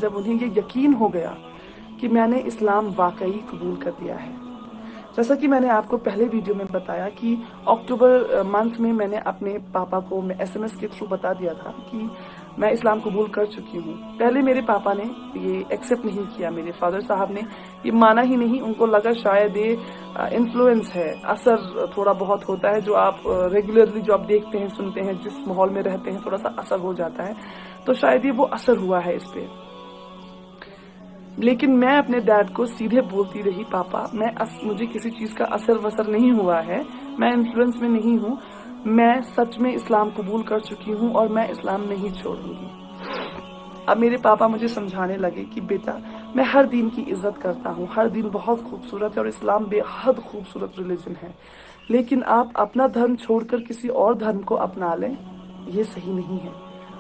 जब उन्हें ये यकीन हो गया कि मैंने इस्लाम वाकई कबूल कर दिया है। जैसा कि मैंने आपको पहले वीडियो में बताया कि अक्टूबर मंथ में मैंने अपने पापा को SMS के थ्रू बता दिया था कि मैं इस्लाम कबूल कर चुकी हूँ। पहले मेरे पापा ने ये एक्सेप्ट नहीं किया, मेरे फादर साहब ने ये माना ही नहीं। उनको लगा शायद ये इन्फ्लुएंस है, असर थोड़ा बहुत होता है, जो आप रेगुलरली जो आप देखते हैं सुनते हैं, जिस माहौल में रहते हैं थोड़ा सा असर हो जाता है, तो शायद ये वो असर हुआ है इस पे। लेकिन मैं अपने डैड को सीधे बोलती रही, पापा मुझे किसी चीज का असर वसर नहीं हुआ है, मैं इन्फ्लुएंस में नहीं हूँ, मैं सच में इस्लाम कबूल कर चुकी हूँ और मैं इस्लाम नहीं छोड़ूंगी। अब मेरे पापा मुझे समझाने लगे कि बेटा मैं हर दिन की इज्जत करता हूँ, हर दिन बहुत खूबसूरत है और इस्लाम बेहद खूबसूरत रिलीजन है, लेकिन आप अपना धर्म छोड़कर किसी और धर्म को अपना लें, ये सही नहीं है।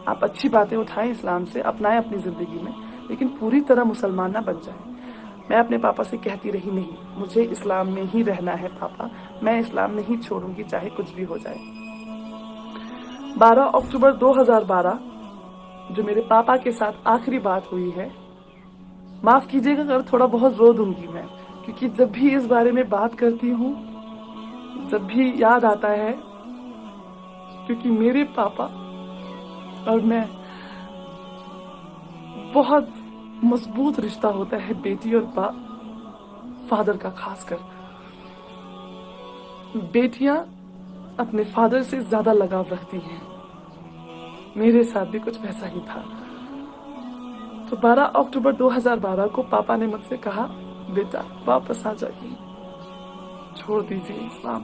आप अच्छी बातें उठाएं इस्लाम से, अपनाएं अपनी जिंदगी में, लेकिन पूरी तरह मुसलमान ना बन जाए। मैं अपने पापा से कहती रही, नहीं मुझे इस्लाम में ही रहना है पापा, मैं इस्लाम नहीं छोड़ूंगी चाहे कुछ भी हो जाए। 12 अक्टूबर 2012 जो मेरे पापा के साथ आखिरी बात हुई है, माफ कीजिएगा अगर थोड़ा बहुत रो दूंगी मैं, क्योंकि जब भी इस बारे में बात करती हूँ, जब भी याद आता है, क्योंकि मेरे पापा और मैं बहुत मजबूत रिश्ता होता है बेटी और फादर का। खासकर बेटियां अपने फादर से ज्यादा लगाव रखती हैं, मेरे साथ भी कुछ वैसा ही था। तो 12 अक्टूबर 2012 को पापा ने मुझसे कहा, बेटा वापस आ जाइए, छोड़ दीजिए इस्लाम।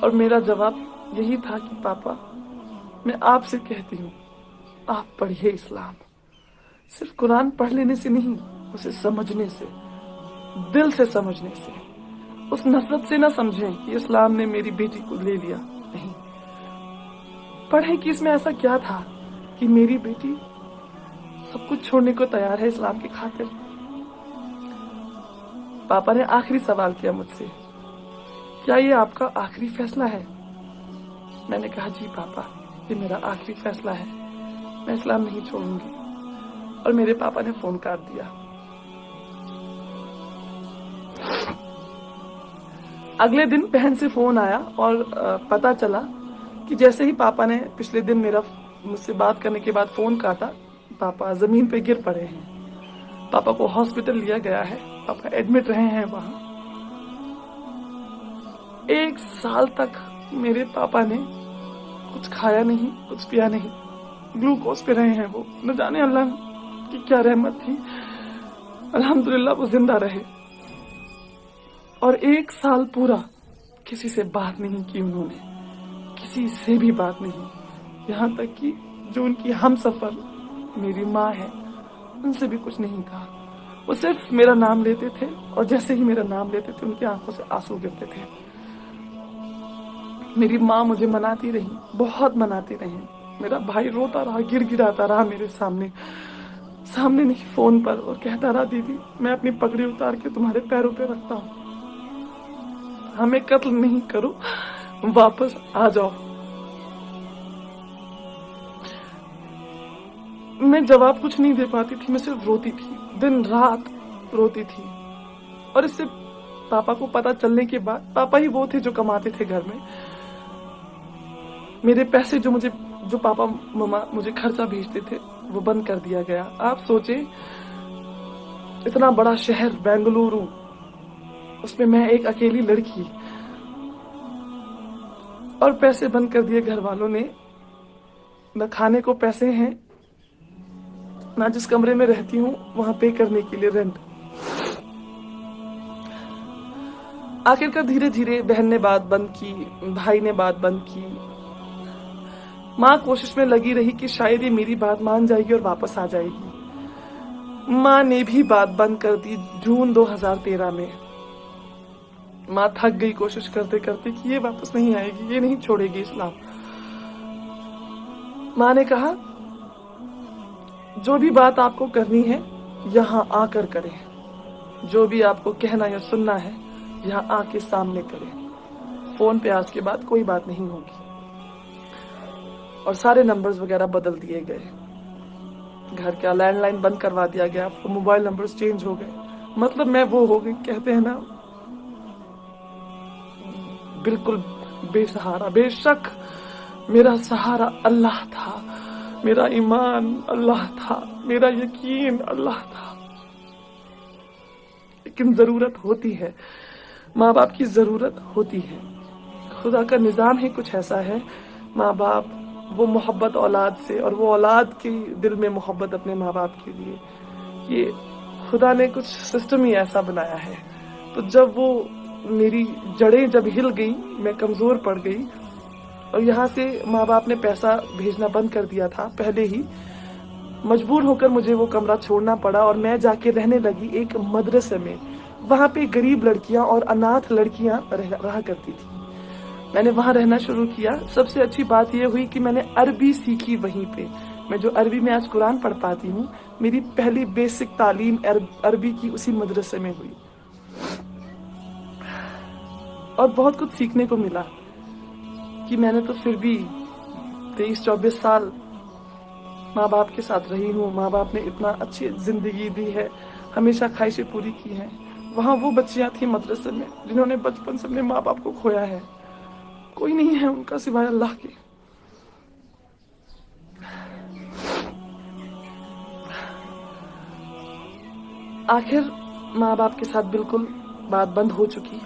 और मेरा जवाब यही था कि पापा मैं आपसे कहती हूँ, आप पढ़िए इस्लाम, सिर्फ कुरान पढ़ लेने से नहीं, उसे समझने से, दिल से समझने से। उस नफरत से ना समझें कि इस्लाम ने मेरी बेटी को ले लिया, नहीं, पढ़ें कि इसमें ऐसा क्या था कि मेरी बेटी सब कुछ छोड़ने को तैयार है इस्लाम की खातिर। पापा ने आखिरी सवाल किया मुझसे, क्या ये आपका आखिरी फैसला है? मैंने कहा, जी पापा ये मेरा आखिरी फैसला है, मैं इस्लाम नहीं छोड़ूंगी। और मेरे पापा ने फोन काट दिया। अगले दिन बहन से फोन आया और पता चला कि जैसे ही पापा ने पिछले दिन मुझसे बात करने के बाद फोन काटा, पापा जमीन पे गिर पड़े हैं। पापा को हॉस्पिटल लिया गया है, पापा एडमिट रहे हैं वहां। 1 साल तक मेरे पापा ने कुछ खाया नहीं, कुछ पिया नहीं, ग्लूकोज पे रहे हैं वो। न जाने अल्लाह की क्या रहमत थी, अल्हम्दुलिल्लाह वो जिंदा रहे। और 1 साल पूरा किसी से बात नहीं की उन्होंने, किसी से भी बात नहीं। यहाँ तक कि जो उनकी हमसफर मेरी माँ है, उनसे भी कुछ नहीं कहा। वो सिर्फ मेरा नाम लेते थे और जैसे ही मेरा नाम लेते थे उनकी आंखों से आंसू गिरते थे। मेरी माँ मुझे मनाती रही, बहुत मनाती रही। मेरा भाई रोता रहा, गिड़गिड़ाता रहा मेरे सामने नहीं फोन पर, और कहता रहा, दीदी मैं अपनी पगड़ी उतार के तुम्हारे पैरों पे रखता हूँ, हमें कत्ल नहीं करो, वापस आ जाओ। मैं जवाब कुछ नहीं दे पाती थी, मैं सिर्फ रोती थी, दिन रात रोती थी। और इससे पापा को पता चलने के बाद, पापा ही वो थे जो कमाते थे घर में, मेरे पैसे जो पापा मम्मा मुझे खर्चा भेजते थे वो बंद कर दिया गया। आप सोचे, इतना बड़ा शहर बेंगलुरु, उसमें मैं एक अकेली लड़की, और पैसे बंद कर दिए घर वालों ने। न खाने को पैसे हैं, ना जिस कमरे में रहती हूँ वहां पे करने के लिए रेंट। आखिरकार धीरे धीरे बहन ने बात बंद की, भाई ने बात बंद की, माँ कोशिश में लगी रही कि शायद ये मेरी बात मान जाएगी और वापस आ जाएगी। माँ ने भी बात बंद कर दी जून 2013 में। माँ थक गई कोशिश करते करते कि ये वापस नहीं आएगी, ये नहीं छोड़ेगी इस्लाम। माँ ने कहा, जो भी बात आपको करनी है यहाँ आकर करें, जो भी आपको कहना या सुनना है यहाँ आके सामने करें, फोन पे आज के बाद कोई बात नहीं होगी। और सारे नंबर्स वगैरह बदल दिए गए। घर का लैंडलाइन बंद करवा दिया गया, मोबाइल नंबर्स चेंज हो गए। मतलब मैं वो हो गई, कहते हैं ना, बिल्कुल बेसहारा। बेशक मेरा सहारा अल्लाह था, मेरा ईमान अल्लाह था, मेरा यकीन अल्लाह था। लेकिन जरूरत होती है, माँ बाप की जरूरत होती है। खुदा का निजाम ही कुछ ऐसा है, माँ बाप वो मोहब्बत औलाद से, और वो औलाद के दिल में मोहब्बत अपने माँ बाप के लिए, ये खुदा ने कुछ सिस्टम ही ऐसा बनाया है। तो जब वो मेरी जड़ें जब हिल गई, मैं कमजोर पड़ गई, और यहाँ से माँ बाप ने पैसा भेजना बंद कर दिया था पहले ही, मजबूर होकर मुझे वो कमरा छोड़ना पड़ा और मैं जाके रहने लगी एक मदरसे में। वहाँ पे गरीब लड़कियां और अनाथ लड़कियां रहा करती थी। मैंने वहाँ रहना शुरू किया। सबसे अच्छी बात यह हुई कि मैंने अरबी सीखी वहीं पे। मैं जो अरबी में आज कुरान पढ़ पाती हूँ, मेरी पहली बेसिक तालीम अरबी की उसी मदरसे में हुई, और बहुत कुछ सीखने को मिला कि मैंने तो फिर भी 23-24 साल माँ बाप के साथ रही हूँ। माँ बाप ने इतना अच्छी जिंदगी दी है, हमेशा ख्वाहिशें पूरी की हैं। वहाँ वो बच्चियाँ थी मदरसे में जिन्होंने बचपन से अपने माँ बाप को खोया है, कोई नहीं है उनका सिवाय अल्लाह के। आखिर माँ बाप के साथ बिल्कुल बात बंद हो चुकी।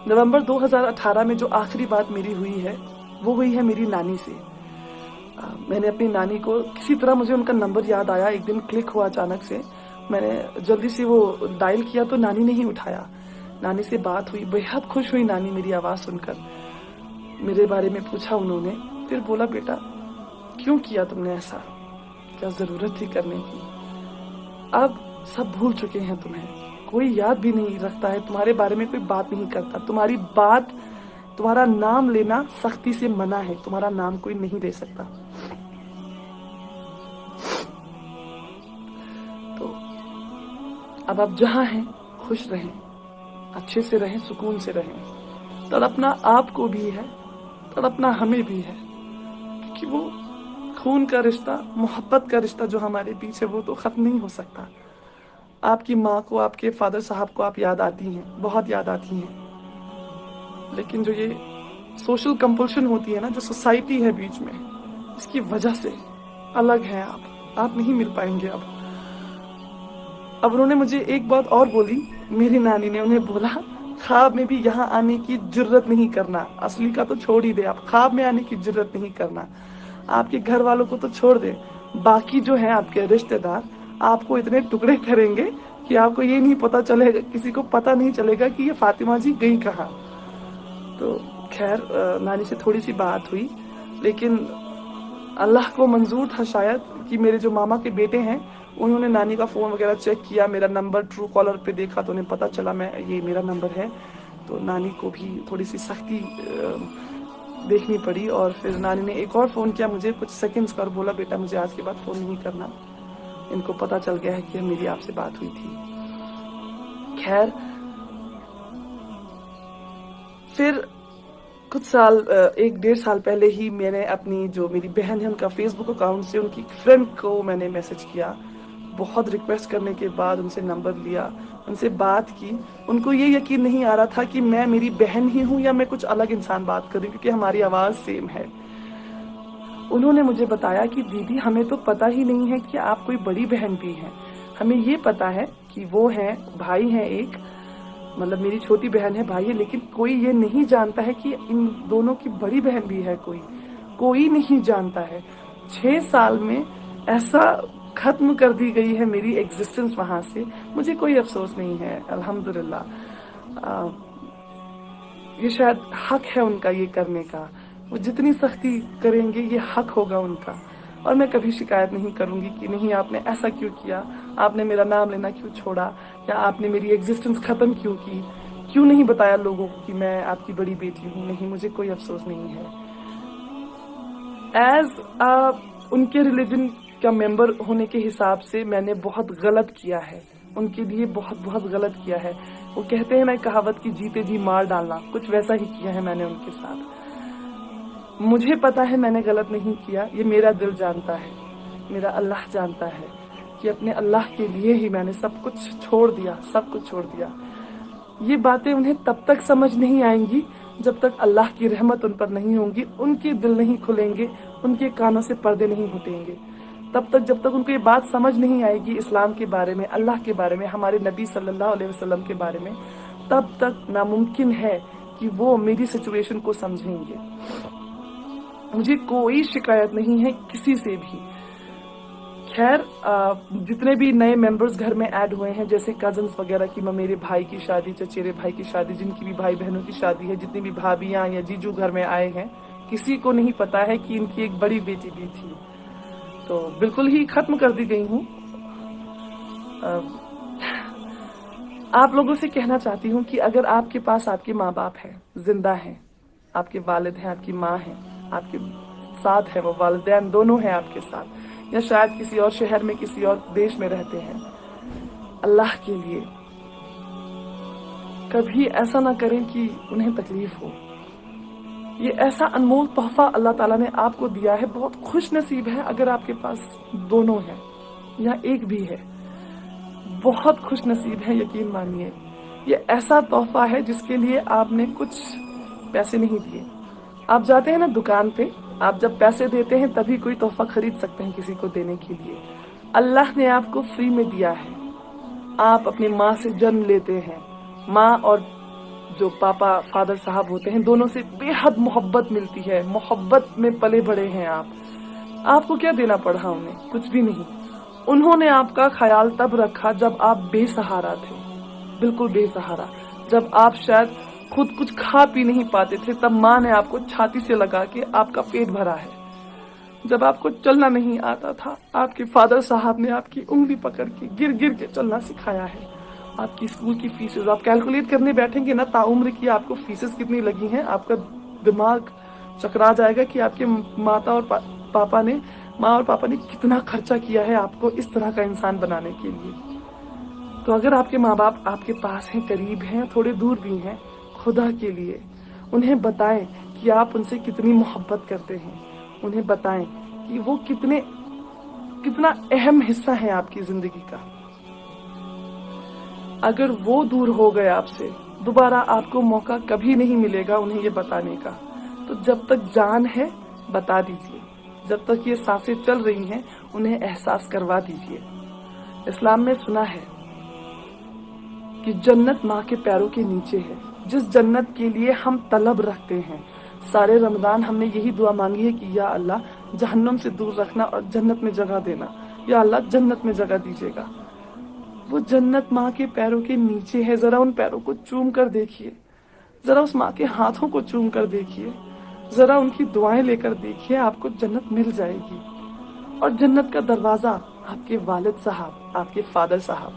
नवंबर 2018 में जो आखिरी बात मेरी हुई है, वो हुई है मेरी नानी से। मैंने अपनी नानी को, किसी तरह मुझे उनका नंबर याद आया, एक दिन क्लिक हुआ अचानक से। मैंने जल्दी से वो डायल किया तो नानी ने ही उठाया। नानी से बात हुई, बेहद खुश हुई नानी मेरी आवाज़ सुनकर। मेरे बारे में पूछा उन्होंने, फिर बोला, बेटा क्यों किया तुमने ऐसा, क्या ज़रूरत थी करने की? अब सब भूल चुके हैं तुम्हें, कोई याद भी नहीं रखता है, तुम्हारे बारे में कोई बात नहीं करता। तुम्हारी बात, तुम्हारा नाम लेना सख्ती से मना है, तुम्हारा नाम कोई नहीं ले सकता। तो अब आप जहां हैं खुश रहें, अच्छे से रहें, सुकून से रहें। तड़पना आपको भी है, तड़पना हमें भी है, क्योंकि वो खून का रिश्ता, मोहब्बत का रिश्ता जो हमारे बीच है, वो तो खत्म नहीं हो सकता। आपकी माँ को, आपके फादर साहब को आप याद आती हैं, बहुत याद आती हैं, लेकिन जो ये सोशल कंपल्शन होती है ना, जो सोसाइटी है बीच में, इसकी वजह से अलग है आप नहीं मिल पाएंगे अब उन्होंने मुझे एक बात और बोली, मेरी नानी ने उन्हें बोला, ख्वाब में भी यहाँ आने की जुर्रत नहीं करना। असली का तो छोड़ ही दे, आप ख्वाब में आने की जुर्रत नहीं करना। आपके घर वालों को तो छोड़ दे, बाकी जो है आपके रिश्तेदार आपको इतने टुकड़े करेंगे कि आपको ये नहीं पता चलेगा, किसी को पता नहीं चलेगा कि ये फातिमा जी गई कहाँ। तो खैर नानी से थोड़ी सी बात हुई, लेकिन अल्लाह को मंजूर था शायद कि मेरे जो मामा के बेटे हैं, उन्होंने नानी का फ़ोन वगैरह चेक किया, मेरा नंबर ट्रू कॉलर पे देखा तो उन्हें पता चला ये मेरा नंबर है। तो नानी को भी थोड़ी सी सख्ती देखनी पड़ी, और फिर नानी ने एक और फ़ोन किया मुझे कुछ सेकंड्स पर, बोला, बेटा मुझे आज के बाद फ़ोन नहीं करना, इनको पता चल गया है कि मेरी आपसे बात हुई थी। खैर फिर कुछ साल, 1-1.5 साल पहले ही मैंने अपनी जो मेरी बहन है उनका फेसबुक अकाउंट से उनकी फ्रेंड को मैंने मैसेज किया। बहुत रिक्वेस्ट करने के बाद उनसे नंबर लिया, उनसे बात की। उनको ये यकीन नहीं आ रहा था कि मैं मेरी बहन ही हूँ या मैं कुछ अलग इंसान बात कर रही हूँ, क्योंकि हमारी आवाज़ सेम है। उन्होंने मुझे बताया कि दीदी हमें तो पता ही नहीं है कि आप कोई बड़ी बहन भी हैं। हमें ये पता है कि वो हैं, भाई हैं एक, मतलब मेरी छोटी बहन है, भाई है, लेकिन कोई ये नहीं जानता है कि इन दोनों की बड़ी बहन भी है। कोई नहीं जानता है। 6 साल में ऐसा खत्म कर दी गई है मेरी एग्जिस्टेंस वहाँ से। मुझे कोई अफसोस नहीं है, अल्हम्दुलिल्लाह। ये शायद हक है उनका ये करने का। वो जितनी सख्ती करेंगे ये हक होगा उनका, और मैं कभी शिकायत नहीं करूंगी कि नहीं आपने ऐसा क्यों किया, आपने मेरा नाम लेना क्यों छोड़ा, या आपने मेरी एग्जिस्टेंस खत्म क्यों की, क्यों नहीं बताया लोगों को कि मैं आपकी बड़ी बेटी हूँ। नहीं, मुझे कोई अफसोस नहीं है। एज उनके रिलीजन का मेंबर होने के हिसाब से मैंने बहुत गलत किया है, उनके लिए बहुत गलत किया है। वो कहते हैं ना कहावत की, जीते जी मार डालना, कुछ वैसा ही किया है मैंने उनके साथ। मुझे पता है मैंने गलत नहीं किया, ये मेरा दिल जानता है। میرا اللہ جانتا ہے کہ اپنے اللہ کے لیے ہی میں نے سب کچھ چھوڑ دیا. یہ باتیں انہیں تب تک سمجھ نہیں آئیں گی جب تک اللہ کی رحمت ان پر نہیں ہوگی، ان کے دل نہیں کھلیں گے، ان کے کانوں سے پردے نہیں ہٹیں گے. تب تک جب تک ان کو یہ بات سمجھ نہیں آئے گی اسلام کے بارے میں، اللہ کے بارے میں، ہمارے نبی صلی اللہ علیہ وسلم کے بارے میں، تب تک ناممکن ہے کہ وہ میری سچویشن کو سمجھیں گے. مجھے کوئی شکایت نہیں ہے کسی سے بھی. خیر جتنے بھی نئے ممبرز گھر میں ایڈ ہوئے ہیں، جیسے کزنز وغیرہ کی، میرے بھائی کی شادی، چچیرے بھائی کی شادی، جن کی بھی بھائی بہنوں کی شادی ہے، جتنی بھی بھابیاں یا جیجو گھر میں آئے ہیں، کسی کو نہیں پتا ہے کہ ان کی ایک بڑی بیٹی بھی تھی. تو بالکل ہی ختم کر دی گئی ہوں. آپ لوگوں سے کہنا چاہتی ہوں کہ اگر آپ کے پاس آپ کے ماں باپ ہیں، زندہ ہیں، آپ کے والد ہیں، آپ کی ماں ہیں، آپ کے ساتھ ہے، وہ والدین دونوں ہیں آپ کے ساتھ، یا شاید کسی اور شہر میں، کسی اور دیش میں رہتے ہیں، اللہ کے لیے کبھی ایسا نہ کریں کہ انہیں تکلیف ہو. یہ ایسا انمول تحفہ اللہ تعالیٰ نے آپ کو دیا ہے. بہت خوش نصیب ہے اگر آپ کے پاس دونوں ہیں یا ایک بھی ہے. بہت خوش نصیب ہے، یقین مانیے. یہ ایسا تحفہ ہے جس کے لیے آپ نے کچھ پیسے نہیں دیے. آپ جاتے ہیں نا دکان پہ، آپ جب پیسے دیتے ہیں تبھی کوئی تحفہ خرید سکتے ہیں کسی کو دینے کے لیے. اللہ نے آپ کو فری میں دیا ہے. آپ اپنی ماں سے جنم لیتے ہیں، ماں اور جو پاپا فادر صاحب ہوتے ہیں، دونوں سے بے حد محبت ملتی ہے. محبت میں پلے بڑے ہیں آپ کو کیا دینا پڑا انہیں؟ کچھ بھی نہیں. انہوں نے آپ کا خیال تب رکھا جب آپ بے سہارا تھے، بالکل بے سہارا. جب آپ شاید خود کچھ کھا پی نہیں پاتے تھے، تب ماں نے آپ کو چھاتی سے لگا کے آپ کا پیٹ بھرا ہے. جب آپ کو چلنا نہیں آتا تھا، آپ کے فادر صاحب نے آپ کی انگلی پکڑ کے گر گر کے چلنا سکھایا ہے. آپ کی اسکول کی فیسز آپ کیلکولیٹ کرنے بیٹھیں گے نا، تعمر کی آپ کو فیسز کتنی لگی ہیں، آپ کا دماغ چکرا جائے گا کہ آپ کے ماں اور پاپا نے کتنا خرچہ کیا ہے آپ کو اس طرح کا انسان بنانے کے لیے. تو اگر آپ کے ماں باپ آپ کے پاس ہیں، قریب ہیں، تھوڑے دور بھی ہیں، خدا کے لیے انہیں بتائیں کہ آپ ان سے کتنی محبت کرتے ہیں. انہیں بتائیں کہ وہ کتنا اہم حصہ ہے آپ کی زندگی کا. اگر وہ دور ہو گئے آپ سے، دوبارہ آپ کو موقع کبھی نہیں ملے گا انہیں یہ بتانے کا. تو جب تک جان ہے بتا دیجیے، جب تک یہ سانسیں چل رہی ہیں انہیں احساس کروا دیجیے. اسلام میں سنا ہے کہ جنت ماں کے پیروں کے نیچے ہے. جس جنت کے لیے ہم طلب رکھتے ہیں، سارے رمضان ہم نے یہی دعا مانگی ہے کہ یا اللہ جہنم سے دور رکھنا اور جنت میں جگہ دینا. یا اللہ جنت میں جگہ دیجیے گا. وہ جنت ماں کے پیروں کے نیچے ہے. ذرا ان پیروں کو چوم کر دیکھیے، ذرا اس ماں کے ہاتھوں کو چوم کر دیکھیے، ذرا ان کی دعائیں لے کر دیکھیے، آپ کو جنت مل جائے گی. اور جنت کا دروازہ آپ کے والد صاحب، آپ کے فادر صاحب.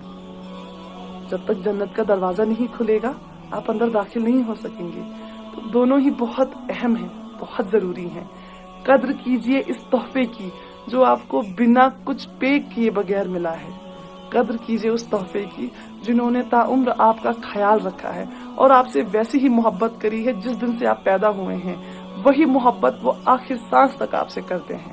جب تک جنت کا دروازہ نہیں کھلے گا آپ اندر داخل نہیں ہو سکیں گے. تو دونوں ہی بہت اہم ہیں، بہت ضروری ہیں. قدر کیجئے اس تحفے کی جو آپ کو بنا کچھ پے کیے بغیر ملا ہے. قدر کیجئے اس تحفے کی جنہوں نے تاعمر آپ کا خیال رکھا ہے اور آپ سے ویسی ہی محبت کری ہے. جس دن سے آپ پیدا ہوئے ہیں وہی محبت وہ آخر سانس تک آپ سے کرتے ہیں.